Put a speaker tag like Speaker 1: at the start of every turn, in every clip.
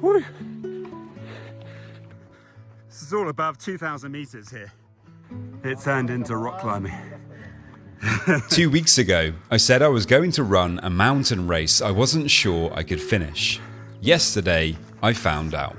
Speaker 1: Woo! This is all above 2,000 meters here. It turned into rock climbing.
Speaker 2: 2 weeks ago, I said I was going to run a mountain race I wasn't sure I could finish. Yesterday, I found out.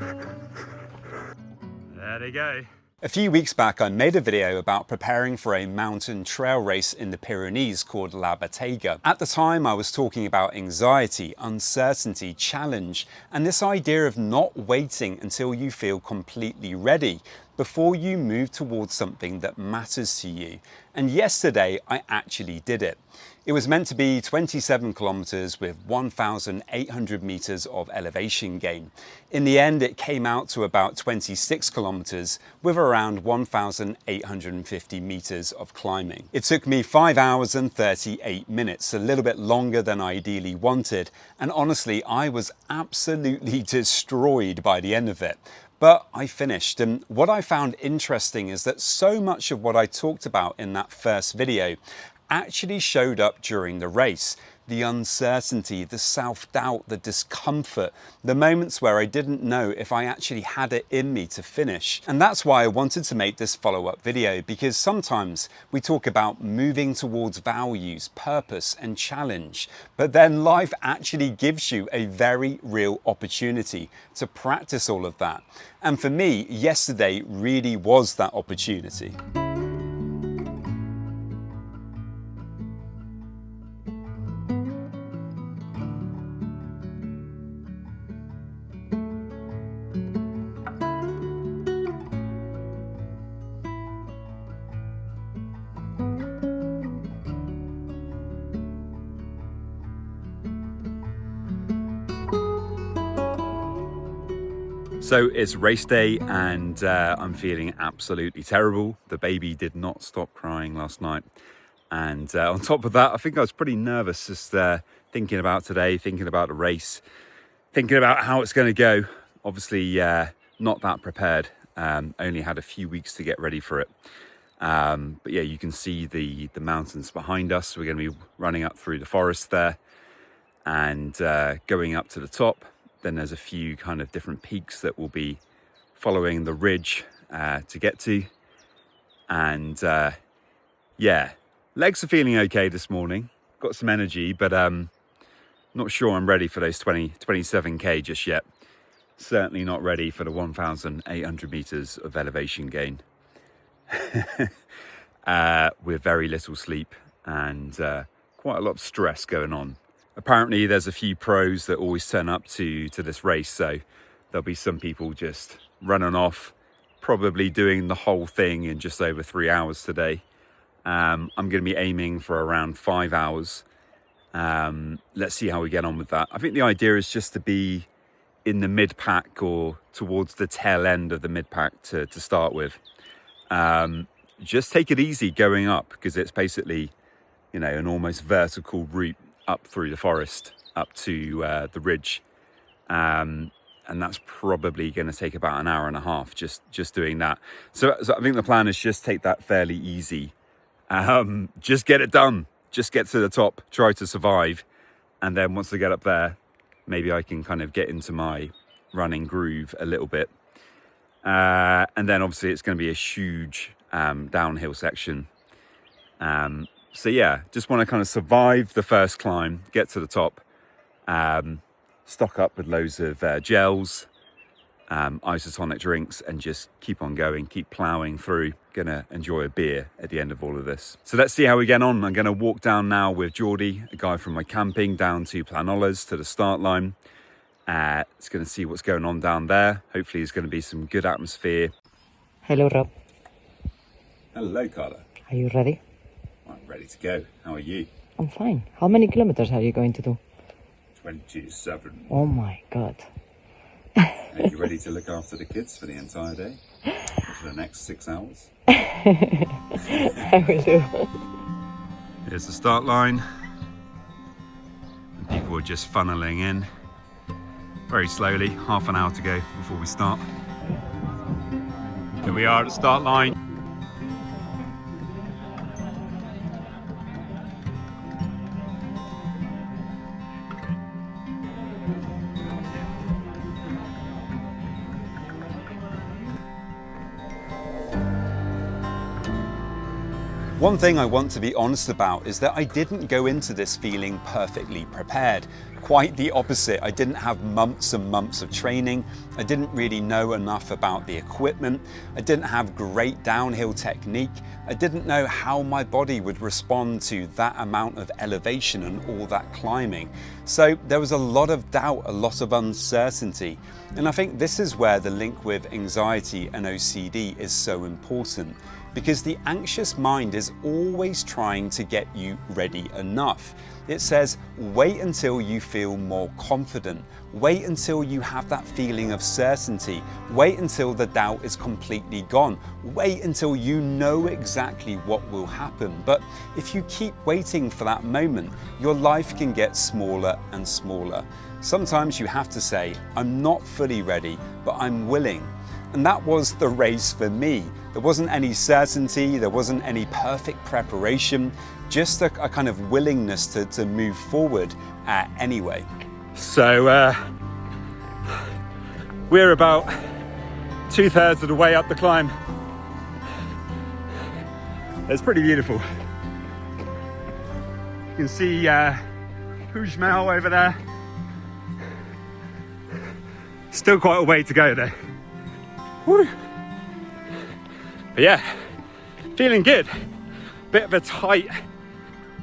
Speaker 1: There they go.
Speaker 2: A few weeks back, I made a video about preparing for a mountain trail race in the Pyrenees called La Batega. At the time, I was talking about anxiety, uncertainty, challenge, and this idea of not waiting until you feel completely ready before you move towards something that matters to you. And yesterday, I actually did it. It was meant to be 27 kilometers with 1,800 meters of elevation gain. In the end, it came out to about 26 kilometers with around 1,850 meters of climbing. It took me 5 hours and 38 minutes, a little bit longer than I ideally wanted. And honestly, I was absolutely destroyed by the end of it. But I finished, and what I found interesting is that so much of what I talked about in that first video actually showed up during the race. The uncertainty, the self-doubt, the discomfort, the moments where I didn't know if I actually had it in me to finish. And that's why I wanted to make this follow-up video, because sometimes we talk about moving towards values, purpose, and challenge, but then life actually gives you a very real opportunity to practice all of that. And for me, yesterday really was that opportunity.
Speaker 1: So it's race day and I'm feeling absolutely terrible. The baby did not stop crying last night. And on top of that, I think I was pretty nervous just thinking about today, thinking about the race, thinking about how it's going to go. Obviously, not that prepared. Only had a few weeks to get ready for it. But yeah, you can see the mountains behind us. We're going to be running up through the forest there and going up to the top. Then there's a few kind of different peaks that we'll be following the ridge to get to. And yeah, legs are feeling okay this morning. Got some energy, but not sure I'm ready for those 27k just yet. Certainly not ready for the 1,800 meters of elevation gain. With very little sleep and quite a lot of stress going on. Apparently there's a few pros that always turn up to this race, so there'll be some people just running off, probably doing the whole thing in just over 3 hours today. I'm going to be aiming for around 5 hours. Let's see how we get on with that. I think the idea is just to be in the mid-pack or towards the tail end of the mid-pack to start with. Just take it easy going up, because it's basically, you know, an almost vertical route up through the forest, up to the ridge. And that's probably going to take about an hour and a half just doing that. So I think the plan is just take that fairly easy. Just get it done. Just get to the top, try to survive. And then once I get up there, maybe I can kind of get into my running groove a little bit. And then obviously it's going to be a huge downhill section. So yeah, just want to kind of survive the first climb, get to the top, stock up with loads of gels, isotonic drinks, and just keep on going, keep ploughing through. Gonna enjoy a beer at the end of all of this. So let's see how we get on. I'm gonna walk down now with Geordie, a guy from my camping, down to Planolas to the start line. It's gonna see what's going on down there. Hopefully there's gonna be some good atmosphere.
Speaker 3: Hello, Rob.
Speaker 1: Hello, Carla.
Speaker 3: Are you ready?
Speaker 1: I'm ready to go. How are you?
Speaker 3: I'm fine. How many kilometers are you going to do?
Speaker 1: 27.
Speaker 3: Oh my God.
Speaker 1: Are you ready to look after the kids for the entire day? Or for the next 6 hours?
Speaker 3: I will do.
Speaker 1: Here's the start line. And people are just funneling in. Very slowly, half an hour to go before we start. Here we are at the start line.
Speaker 2: One thing I want to be honest about is that I didn't go into this feeling perfectly prepared. Quite the opposite. I didn't have months and months of training. I didn't really know enough about the equipment. I didn't have great downhill technique. I didn't know how my body would respond to that amount of elevation and all that climbing. So there was a lot of doubt, a lot of uncertainty. And I think this is where the link with anxiety and OCD is so important, because the anxious mind is always trying to get you ready enough. It says, wait until you feel more confident. Wait until you have that feeling of certainty. Wait until the doubt is completely gone. Wait until you know exactly what will happen. But if you keep waiting for that moment, your life can get smaller and smaller. Sometimes you have to say, I'm not fully ready, but I'm willing. And that was the race for me. There wasn't any certainty, there wasn't any perfect preparation, just a kind of willingness to move forward anyway.
Speaker 1: So we're about 2/3 of the way up the climb. It's pretty beautiful. You can see Puigmal over there. Still quite a way to go though. Woo. But yeah, feeling good. Bit of a tight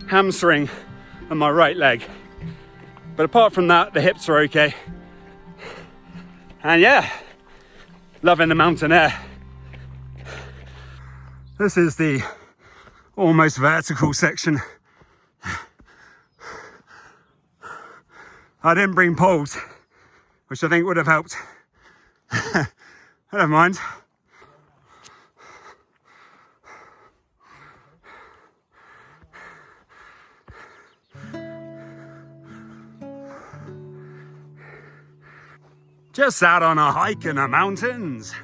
Speaker 1: hamstring on my right leg. But apart from that, the hips are okay. And yeah, loving the mountain air. This is the almost vertical section. I didn't bring poles, which I think would have helped. I don't mind. Just out on a hike in the mountains,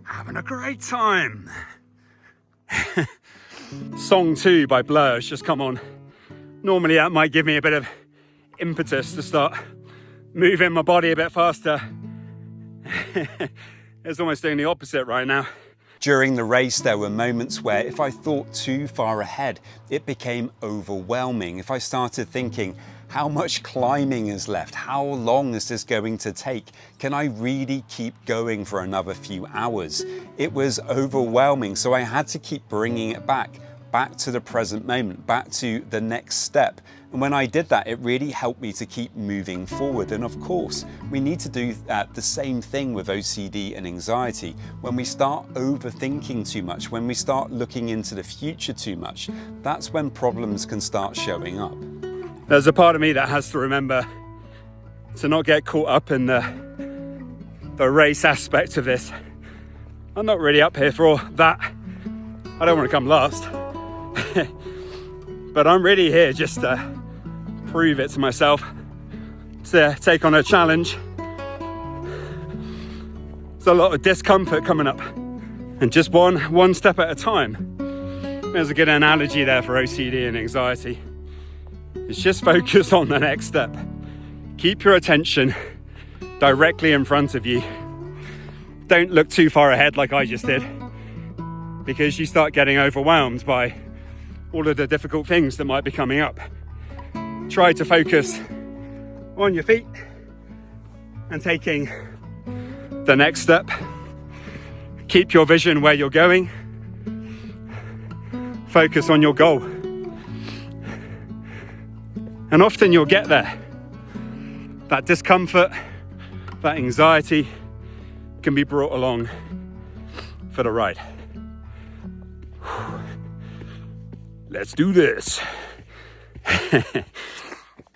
Speaker 1: having a great time. Song 2 by Blur has just come on. Normally that might give me a bit of impetus to start moving my body a bit faster. It's almost doing the opposite right now.
Speaker 2: During the race, there were moments where if I thought too far ahead, it became overwhelming. If I started thinking, how much climbing is left? How long is this going to take? Can I really keep going for another few hours? It was overwhelming, so I had to keep bringing it back to the present moment, back to the next step. And when I did that, it really helped me to keep moving forward. And of course, we need to do the same thing with OCD and anxiety. When we start overthinking too much, when we start looking into the future too much, that's when problems can start showing up.
Speaker 1: There's a part of me that has to remember to not get caught up in the race aspect of this. I'm not really up here for all that. I don't want to come last. But I'm really here just to prove it to myself, to take on a challenge. There's a lot of discomfort coming up, and just one step at a time. There's a good analogy there for OCD and anxiety. It's just focus on the next step. Keep your attention directly in front of you. Don't look too far ahead like I just did, because you start getting overwhelmed by all of the difficult things that might be coming up. Try to focus on your feet and taking the next step. Keep your vision where you're going. Focus on your goal. And often you'll get there. That discomfort, that anxiety can be brought along for the ride. Let's do this.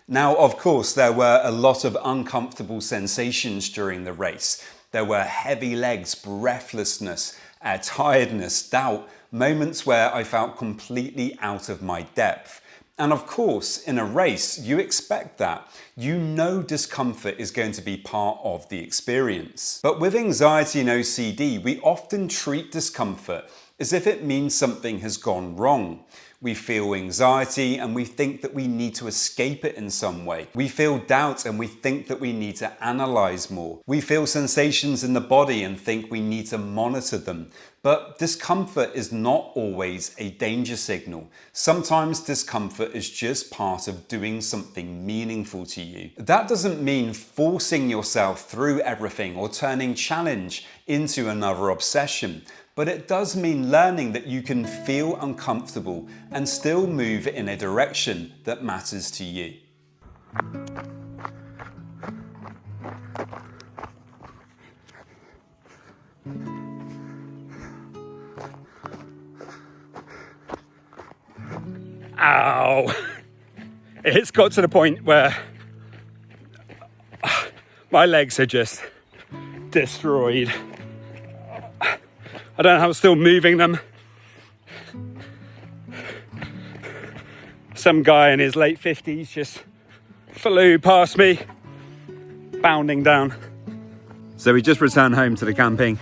Speaker 2: Now, of course, there were a lot of uncomfortable sensations during the race. There were heavy legs, breathlessness, tiredness, doubt, moments where I felt completely out of my depth. And of course, in a race, you expect that. You know discomfort is going to be part of the experience. But with anxiety and OCD, we often treat discomfort as if it means something has gone wrong. We feel anxiety and we think that we need to escape it in some way. We feel doubt and we think that we need to analyze more. We feel sensations in the body and think we need to monitor them. But discomfort is not always a danger signal. Sometimes discomfort is just part of doing something meaningful to you. That doesn't mean forcing yourself through everything or turning challenge into another obsession. But it does mean learning that you can feel uncomfortable and still move in a direction that matters to you.
Speaker 1: Ow! It's got to the point where my legs are just destroyed. I don't know how I'm still moving them. Some guy in his late 50s just flew past me, bounding down. So we just returned home to the camping,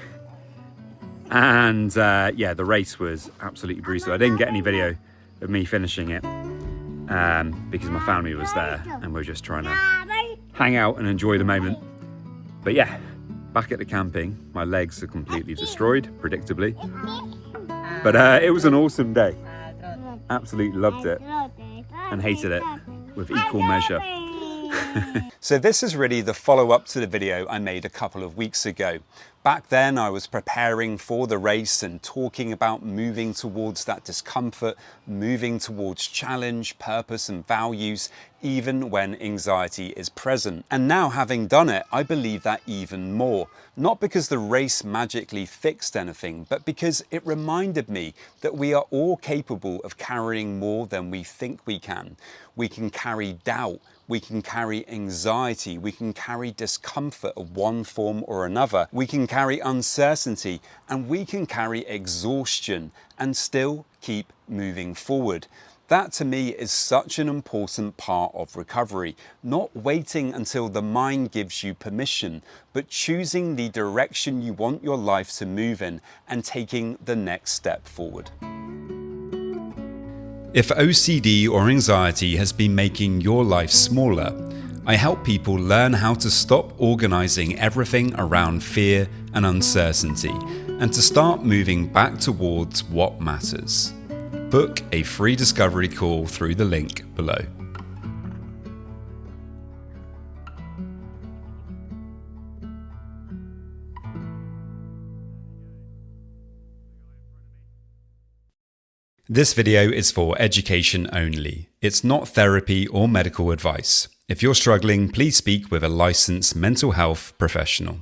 Speaker 1: and yeah, the race was absolutely brutal. I didn't get any video of me finishing it because my family was there and we were just trying to hang out and enjoy the moment. But yeah, back at the camping, my legs are completely destroyed, predictably. But it was an awesome day. Absolutely loved it and hated it with equal measure.
Speaker 2: So this is really the follow-up to the video I made a couple of weeks ago. Back then I was preparing for the race and talking about moving towards that discomfort, moving towards challenge, purpose and values, even when anxiety is present. And now having done it, I believe that even more. Not because the race magically fixed anything, but because it reminded me that we are all capable of carrying more than we think we can. We can carry doubt, we can carry anxiety, we can carry discomfort of one form or another, we can carry uncertainty, and we can carry exhaustion and still keep moving forward. That to me is such an important part of recovery, not waiting until the mind gives you permission, but choosing the direction you want your life to move in and taking the next step forward.
Speaker 1: If OCD or anxiety has been making your life smaller, I help people learn how to stop organising everything around fear and uncertainty and to start moving back towards what matters. Book a free discovery call through the link below. This video is for education only. It's not therapy or medical advice. If you're struggling, please speak with a licensed mental health professional.